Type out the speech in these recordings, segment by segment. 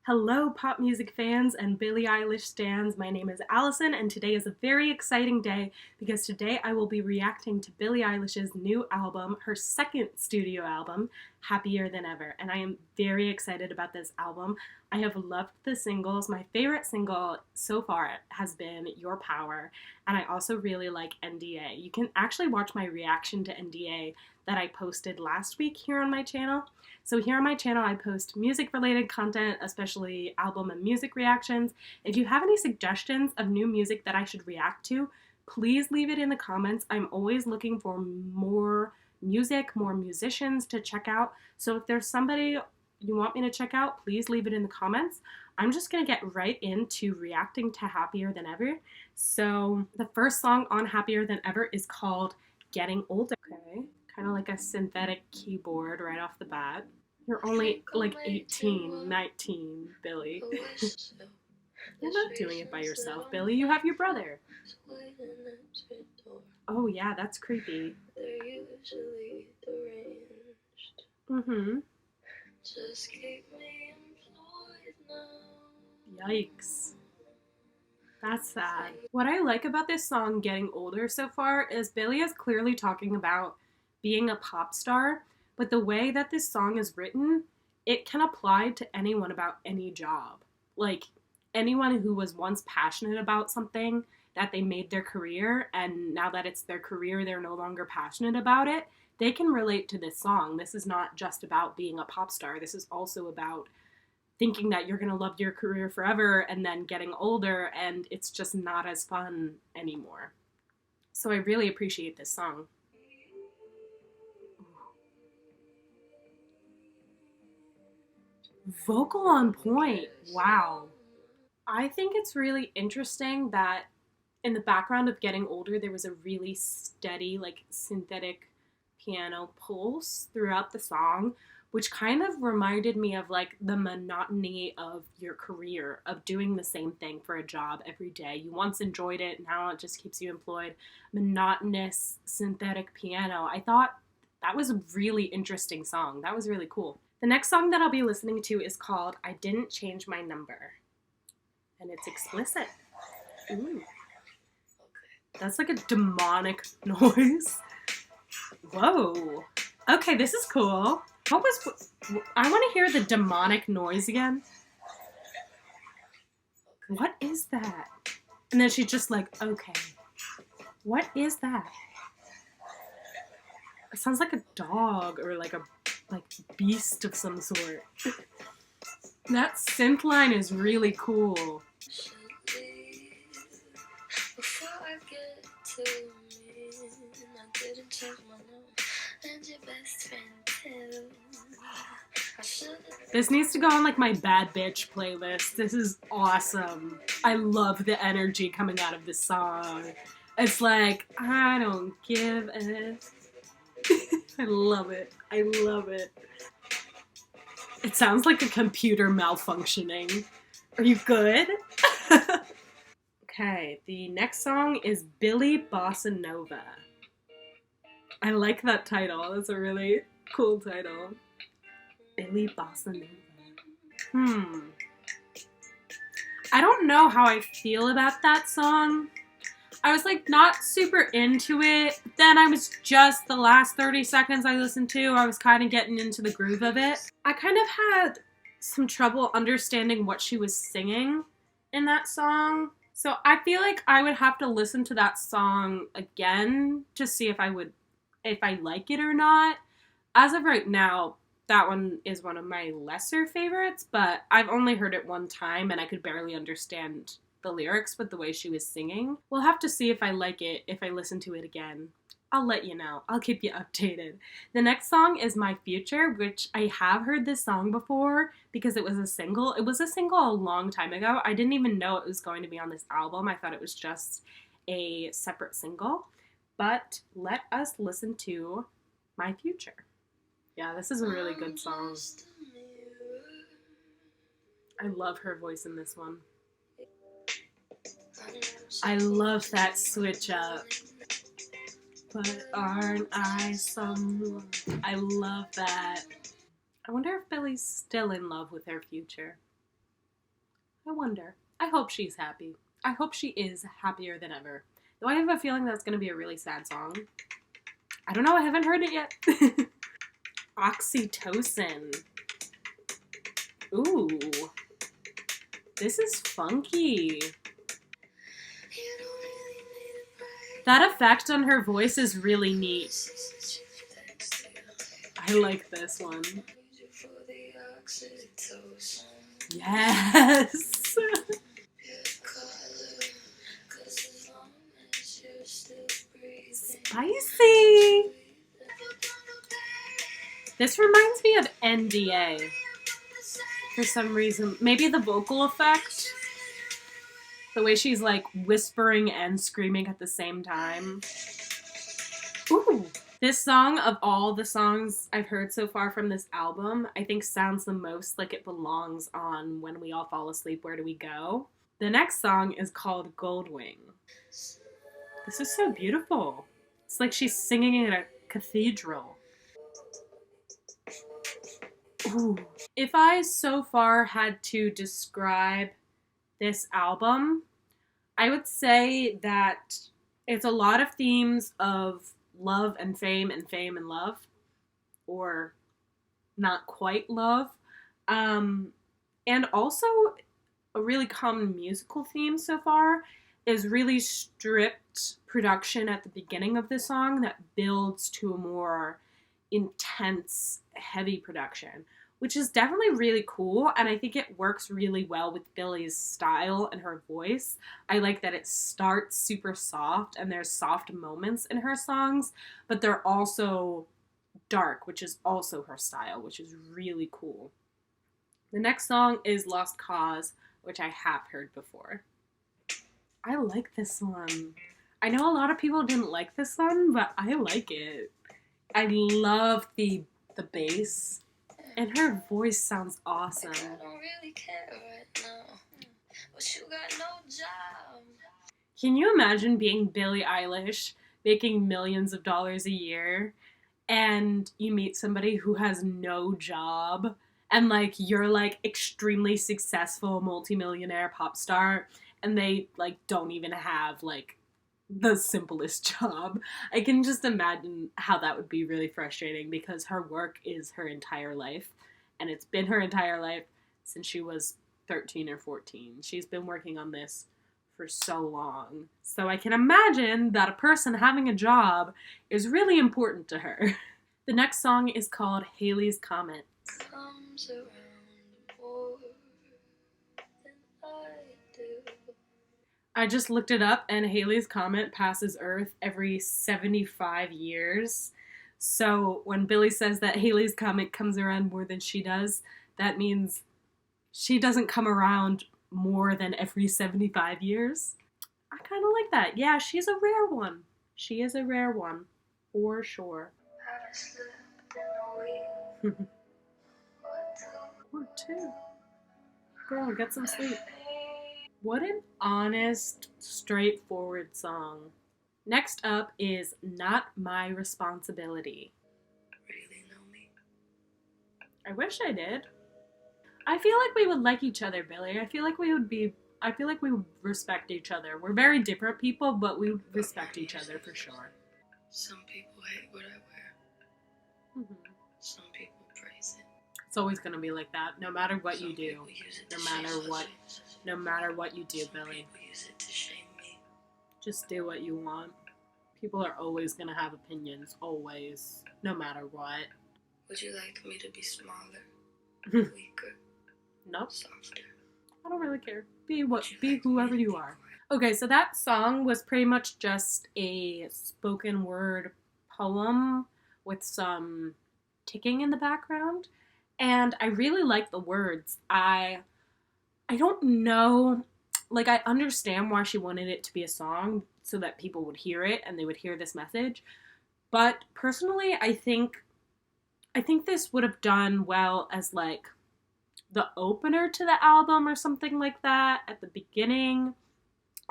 Hello, pop music fans and Billie Eilish stans. My name is Allison, and today is a very exciting day because today I will be reacting to Billie Eilish's new album, her second studio album, Happier Than Ever. And I am very excited about this album. I have loved the singles. My favorite single so far has been Your Power, and I also really like NDA. You can actually watch my reaction to NDA that I posted last week here on my channel. So here on my channel, I post music-related content, especially album and music reactions. If you have any suggestions of new music that I should react to, please leave it in the comments. I'm always looking for more music, more musicians to check out. So if there's somebody you want me to check out, please leave it in the comments. I'm just gonna get right into reacting to Happier Than Ever. So the first song on Happier Than Ever is called Getting Older. Okay. Kind of like a synthetic keyboard right off the bat. You're only like 18, 19, Billie. You're not doing it by yourself, Billie. You have your brother. Oh yeah, that's creepy. Mm-hmm. Just keep me employed now. Yikes. That's sad. What I like about this song, Getting Older, so far is Billie is clearly talking about being a pop star, but the way that this song is written, it can apply to anyone about any job. Like, anyone who was once passionate about something that they made their career, and now that it's their career, they're no longer passionate about it, they can relate to this song. This is not just about being a pop star. This is also about thinking that you're going to love your career forever and then getting older and it's just not as fun anymore. So I really appreciate this song. Vocal on point. Wow. I think it's really interesting that in the background of Getting Older, there was a really steady, like, synthetic piano pulse throughout the song, which kind of reminded me of, like, the monotony of your career, of doing the same thing for a job every day. You once enjoyed it, now it just keeps you employed. Monotonous synthetic piano. I thought that was a really interesting song. That was really cool. The next song that I'll be listening to is called I Didn't Change My Number. And it's explicit. Ooh. That's like a demonic noise. Whoa. Okay, this is cool. I want to hear the demonic noise again. What is that? And then she's just like, okay. What is that? It sounds like a dog or like a beast of some sort. That synth line is really cool. This needs to go on like my bad bitch playlist. This is awesome. I love the energy coming out of this song. It's like, I don't give a... I love it. I love it. It sounds like a computer malfunctioning. Are you good? Okay, the next song is Billie Bossa Nova. I like that title. It's a really cool title. Billie Bossa Nova. I don't know how I feel about that song. I was like not super into it. Then I was just the last 30 seconds I listened to, I was kind of getting into the groove of it. I kind of had some trouble understanding what she was singing in that song. So I feel like I would have to listen to that song again to see if I like it or not. As of right now, that one is one of my lesser favorites, but I've only heard it one time and I could barely understand the lyrics with the way she was singing. We'll have to see if I like it if I listen to it again. I'll let you know. I'll keep you updated. The next song is My Future, which I have heard this song before because it was a single. It was a single a long time ago. I didn't even know it was going to be on this album. I thought it was just a separate single. But let us listen to My Future. Yeah, this is a really good song. I love her voice in this one. I love that switch up. But aren't I someone? I love that. I wonder if Billie's still in love with her future. I wonder. I hope she's happy. I hope she is happier than ever. Though I have a feeling that's going to be a really sad song. I don't know, I haven't heard it yet. Oxytocin. Ooh. This is funky. That effect on her voice is really neat. I like this one. Yes! Spicy! This reminds me of NDA. For some reason. Maybe the vocal effect? The way she's like whispering and screaming at the same time. Ooh! This song, of all the songs I've heard so far from this album, I think sounds the most like it belongs on When We All Fall Asleep, Where Do We Go? The next song is called Goldwing. This is so beautiful. It's like she's singing in a cathedral. Ooh. If I so far had to describe this album, I would say that it's a lot of themes of love and fame and love, or not quite love, and also a really common musical theme so far is really stripped production at the beginning of the song that builds to a more intense, heavy production, which is definitely really cool, and I think it works really well with Billie's style and her voice. I like that it starts super soft, and there's soft moments in her songs, but they're also dark, which is also her style, which is really cool. The next song is Lost Cause, which I have heard before. I like this one. I know a lot of people didn't like this one, but I like it. I love the bass. And her voice sounds awesome. I don't really care right now, but you got no job. Can you imagine being Billie Eilish, making millions of dollars a year, and you meet somebody who has no job, and like you're like extremely successful multimillionaire pop star, and they like don't even have like the simplest job. I can just imagine how that would be really frustrating because her work is her entire life, and it's been her entire life since she was 13 or 14. She's been working on this for so long. So I can imagine that a person having a job is really important to her. The next song is called Halley's Comet. Comes around more than I do. I just looked it up, and Halley's Comet passes Earth every 75 years. So when Billie says that Halley's Comet comes around more than she does, that means she doesn't come around more than every 75 years. I kind of like that. Yeah, she's a rare one. She is a rare one, for sure. Or two. Girl, get some sleep. What an honest, straightforward song. Next up is Not My Responsibility. Really know me? I wish I did. I feel like we would like each other, Billie. I feel like we would respect each other. We're very different people, but we would respect each other for sure. Some people hate what I wear. Mm-hmm. Some people praise it. It's always gonna be like that, no matter what you do. No matter what you do, Billie. People use it to shame me. Just do what you want. People are always gonna have opinions, always, no matter what. Would you like me to be smaller, weaker, nope, softer? I don't really care. Be whoever you are. Okay, so that song was pretty much just a spoken word poem with some ticking in the background, and I really like the words. I don't know, like, I understand why she wanted it to be a song so that people would hear it and they would hear this message, but personally I think this would have done well as like the opener to the album or something like that at the beginning.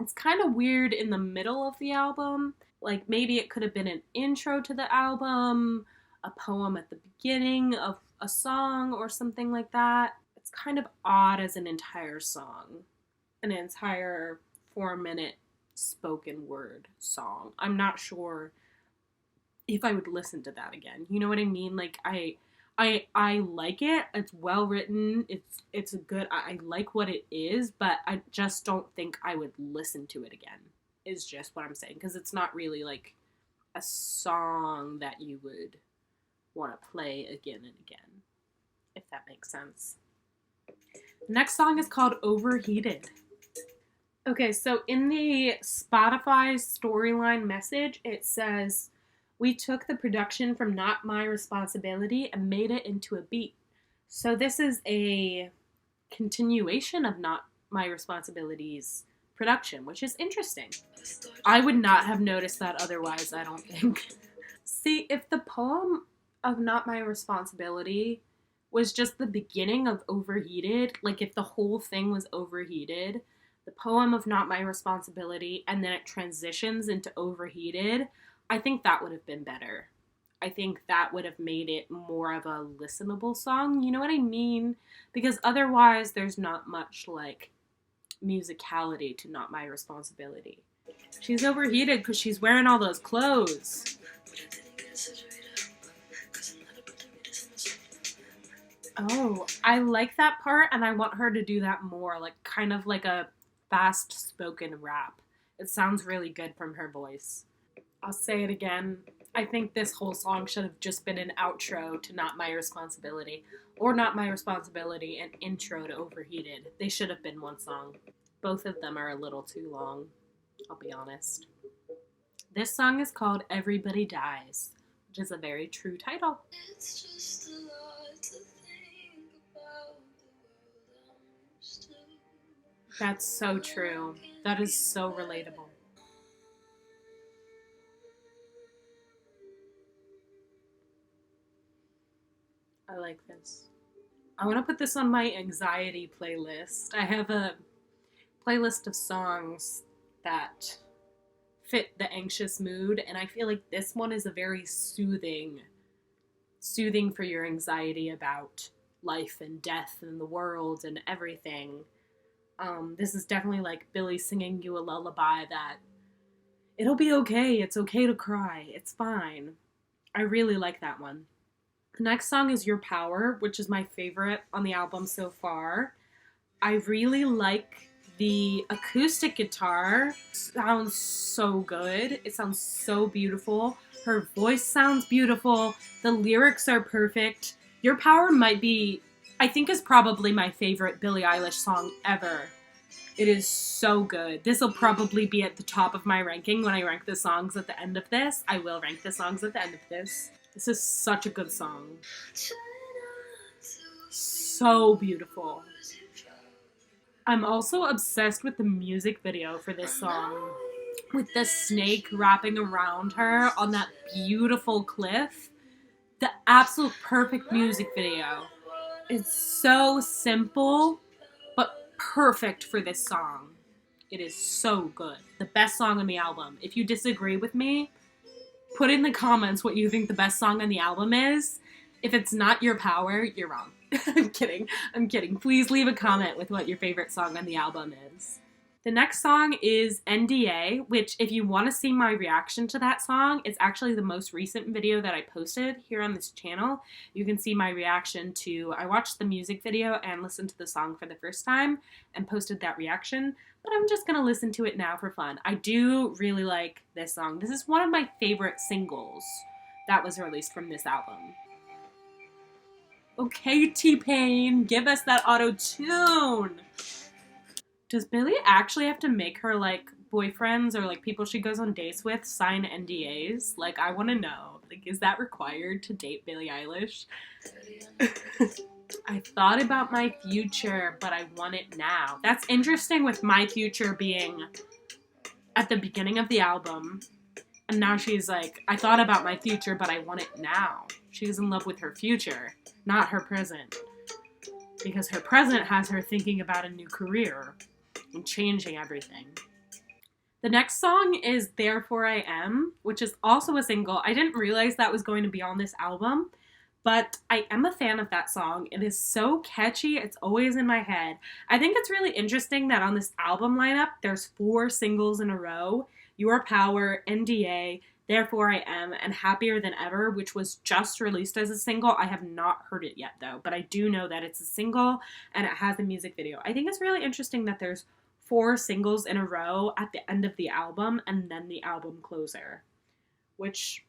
It's kind of weird in the middle of the album. Like maybe it could have been an intro to the album, a poem at the beginning of a song or something like that. It's kind of odd as an entire song, an entire 4-minute spoken word song. I'm not sure if I would listen to that again. You know what I mean? Like I like it. It's well written. It's a good. I like what it is, but I just don't think I would listen to it again. Is just what I'm saying, because it's not really like a song that you would want to play again and again, if that makes sense. The next song is called Overheated. Okay, so in the Spotify storyline message, it says, "We took the production from Not My Responsibility and made it into a beat." So this is a continuation of Not My Responsibility's production, which is interesting. I would not have noticed that otherwise, I don't think. See, if the poem of Not My Responsibility was just the beginning of Overheated, like if the whole thing was Overheated, the poem of Not My Responsibility, and then it transitions into Overheated, I think that would have been better. I think that would have made it more of a listenable song, you know what I mean? Because otherwise there's not much like musicality to Not My Responsibility. She's overheated because she's wearing all those clothes. Oh, I like that part, and I want her to do that more, like kind of like a fast spoken rap. It sounds really good from her voice. I'll say it again. I think this whole song should have just been an outro to Not My Responsibility, or Not My Responsibility and intro to Overheated. They should have been one song. Both of them are a little too long, I'll be honest. This song is called Everybody Dies, which is a very true title. It's just a lot to think about the world I'm still. That's so true. That is so relatable. I like this. I want to put this on my anxiety playlist. I have a playlist of songs that fit the anxious mood, and I feel like this one is a very soothing for your anxiety about life and death and the world and everything. This is definitely like Billie singing you a lullaby that it'll be okay, it's okay to cry, it's fine. I really like that one. The next song is Your Power, which is my favorite on the album so far. I really like the acoustic guitar. Sounds so good. It sounds so beautiful. Her voice sounds beautiful. The lyrics are perfect. Your Power might be, I think, is probably my favorite Billie Eilish song ever. It is so good. This will probably be at the top of my ranking when I rank the songs at the end of this. I will rank the songs at the end of this. This is such a good song. So beautiful. I'm also obsessed with the music video for this song. With the snake wrapping around her on that beautiful cliff. The absolute perfect music video. It's so simple, but perfect for this song. It is so good. The best song on the album. If you disagree with me, put in the comments what you think the best song on the album is. If it's not Your Power, you're wrong. I'm kidding. Please leave a comment with what your favorite song on the album is. The next song is NDA, which if you want to see my reaction to that song, it's actually the most recent video that I posted here on this channel. You can see my reaction to, I watched the music video and listened to the song for the first time and posted that reaction, but I'm just going to listen to it now for fun. I do really like this song. This is one of my favorite singles that was released from this album. Okay, T-Pain, give us that auto-tune. Does Billie actually have to make her, like, boyfriends or, like, people she goes on dates with sign NDAs? Like, I want to know. Like, is that required to date Billie Eilish? I thought about my future, but I want it now. That's interesting with my future being at the beginning of the album. And now she's like, I thought about my future, but I want it now. She's in love with her future, not her present. Because her present has her thinking about a new career and changing everything. The next song is Therefore I Am, which is also a single. I didn't realize that was going to be on this album, But I am a fan of that song. It is so catchy. It's always in my head. I think it's really interesting that on this album lineup, there's 4 singles in a row. Your Power, NDA, Therefore I Am, and Happier Than Ever, which was just released as a single. I have not heard it yet, though, but I do know that it's a single and it has a music video. I think it's really interesting that there's 4 singles in a row at the end of the album and then the album closer, which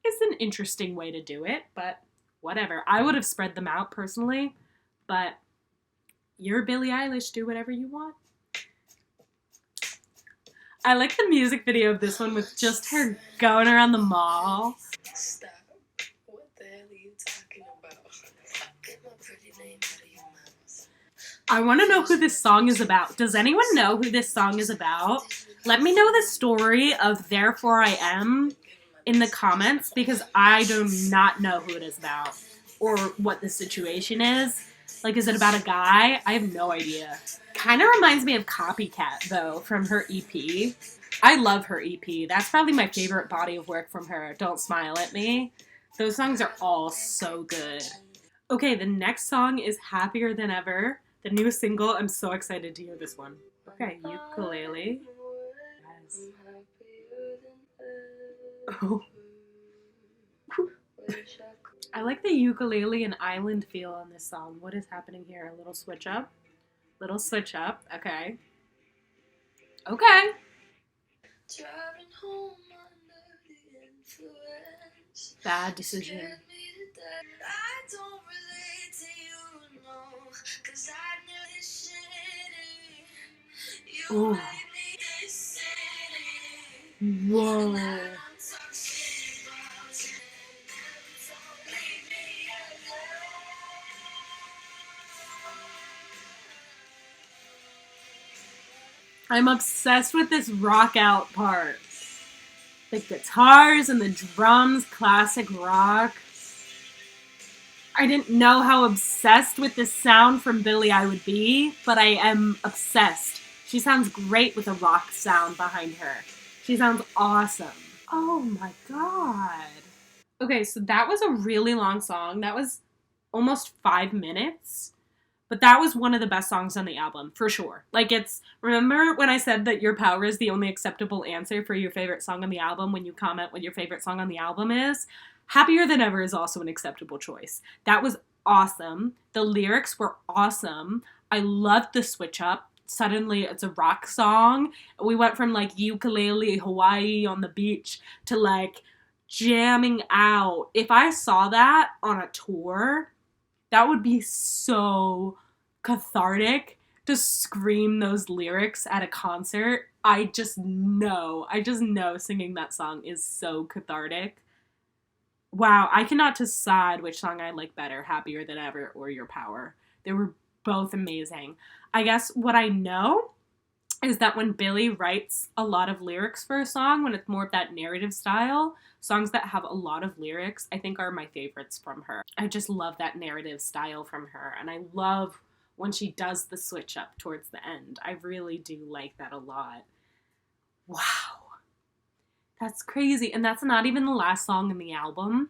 is an interesting way to do it, but whatever. I would have spread them out personally, but you're Billie Eilish, do whatever you want. I like the music video of this one with just her going around the mall. Stop. What the hell are you talking about? Get my pretty name out of your mouth. I want to know who this song is about. Does anyone know who this song is about? Let me know the story of Therefore I Am in the comments, because I do not know who it is about or what the situation is. Like, is it about a guy? I have no idea. Kind of reminds me of Copycat, though, from her EP. I love her EP. That's probably my favorite body of work from her. Don't Smile at Me. Those songs are all so good. Okay, the next song is Happier Than Ever, the new single. I'm so excited to hear this one. Okay, ukulele. Yes. Oh. I like the ukulele and island feel on this song. What is happening here? A little switch up? Little switch up. Okay. Okay. Bad decision. Ooh. Whoa. I'm obsessed with this rock out part. The guitars and the drums, classic rock. I didn't know how obsessed with this sound from Billie I would be, but I am obsessed. She sounds great with a rock sound behind her. She sounds awesome. Oh my god. Okay, so that was a really long song. That was almost 5 minutes. But that was one of the best songs on the album, for sure. Like, it's... Remember when I said that Your Power is the only acceptable answer for your favorite song on the album when you comment what your favorite song on the album is? Happier Than Ever is also an acceptable choice. That was awesome. The lyrics were awesome. I loved the switch up. Suddenly, it's a rock song. We went from, like, ukulele, Hawaii on the beach to, like, jamming out. If I saw that on a tour... That would be so cathartic to scream those lyrics at a concert. I just know singing that song is so cathartic. Wow, I cannot decide which song I like better, Happier Than Ever or Your Power. They were both amazing. I guess what I know is that when Billie writes a lot of lyrics for a song, when it's more of that narrative style, songs that have a lot of lyrics, I think are my favorites from her. I just love that narrative style from her, and I love when she does the switch up towards the end. I really do like that a lot. Wow. That's crazy, and that's not even the last song in the album.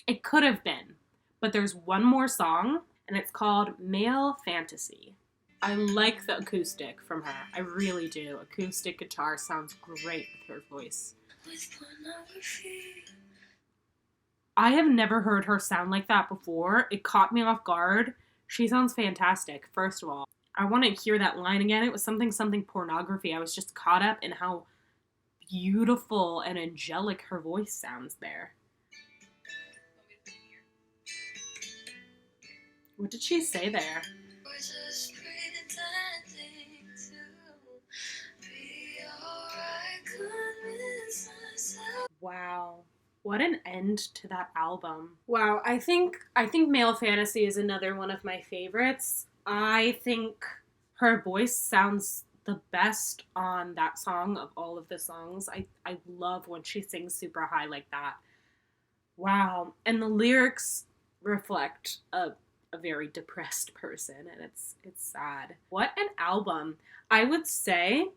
It could have been, but there's one more song, and it's called Male Fantasy. I like the acoustic from her. I really do. Acoustic guitar sounds great with her voice. I have never heard her sound like that before. It caught me off guard. She sounds fantastic, first of all. I want to hear that line again. It was something pornography. I was just caught up in how beautiful and angelic her voice sounds there. What did she say there? Wow. What an end to that album. Wow, I think Male Fantasy is another one of my favorites. I think her voice sounds the best on that song of all of the songs. I love when she sings super high like that. Wow. And the lyrics reflect a very depressed person, and it's sad. What an album. I would say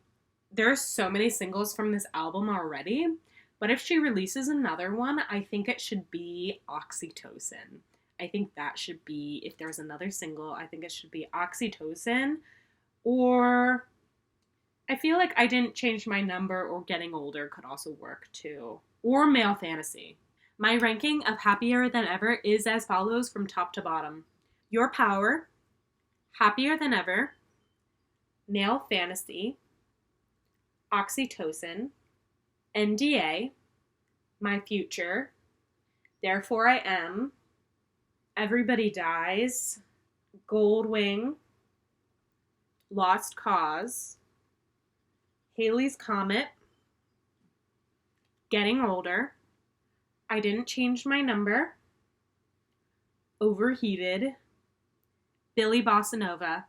there's so many singles from this album already, but if she releases another one, I think it should be Oxytocin. I think that should be, if there's another single, I think it should be Oxytocin, or I feel like I Didn't Change My Number or Getting Older could also work too. Or Male Fantasy. My ranking of Happier Than Ever is as follows from top to bottom. Your Power, Happier Than Ever, Male Fantasy, Oxytocin, NDA, My Future, Therefore I Am, Everybody Dies, Goldwing, Lost Cause, Haley's Comet, Getting Older, I Didn't Change My Number, Overheated, Billie Bossa Nova,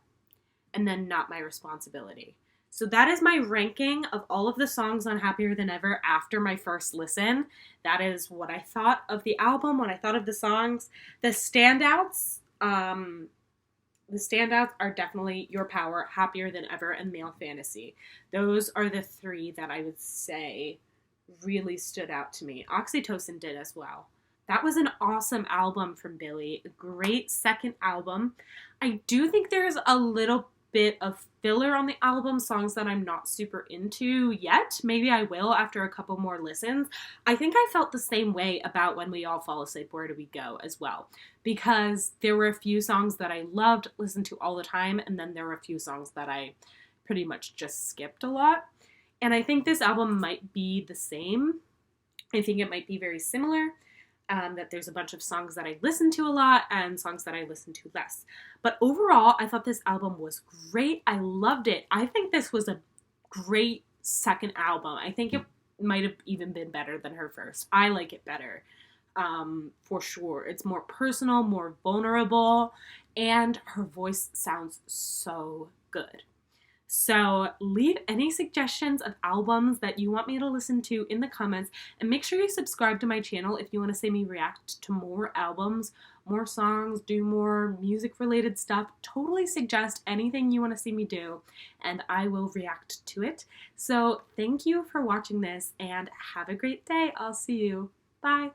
and then Not My Responsibility. So that is my ranking of all of the songs on Happier Than Ever after my first listen. That is what I thought of the album, what I thought of the songs. The standouts are definitely Your Power, Happier Than Ever, and Male Fantasy. Those are the three that I would say really stood out to me. Oxytocin did as well. That was an awesome album from Billie. A great second album. I do think there's a little bit of filler on the album, songs that I'm not super into yet. Maybe I will after a couple more listens. I think I felt the same way about When We All Fall Asleep, Where Do We Go as well, because there were a few songs that I loved, listened to all the time, and then there were a few songs that I pretty much just skipped a lot. And I think this album might be the same. I think it might be very similar. That there's a bunch of songs that I listen to a lot and songs that I listen to less. But overall, I thought this album was great. I loved it. I think this was a great second album. I think it might have even been better than her first. I like it better, for sure. It's more personal, more vulnerable, and her voice sounds so good. So leave any suggestions of albums that you want me to listen to in the comments, and make sure you subscribe to my channel if you want to see me react to more albums, more songs, do more music related stuff. Totally suggest anything you want to see me do and I will react to it. So thank you for watching this and have a great day. I'll see you. Bye.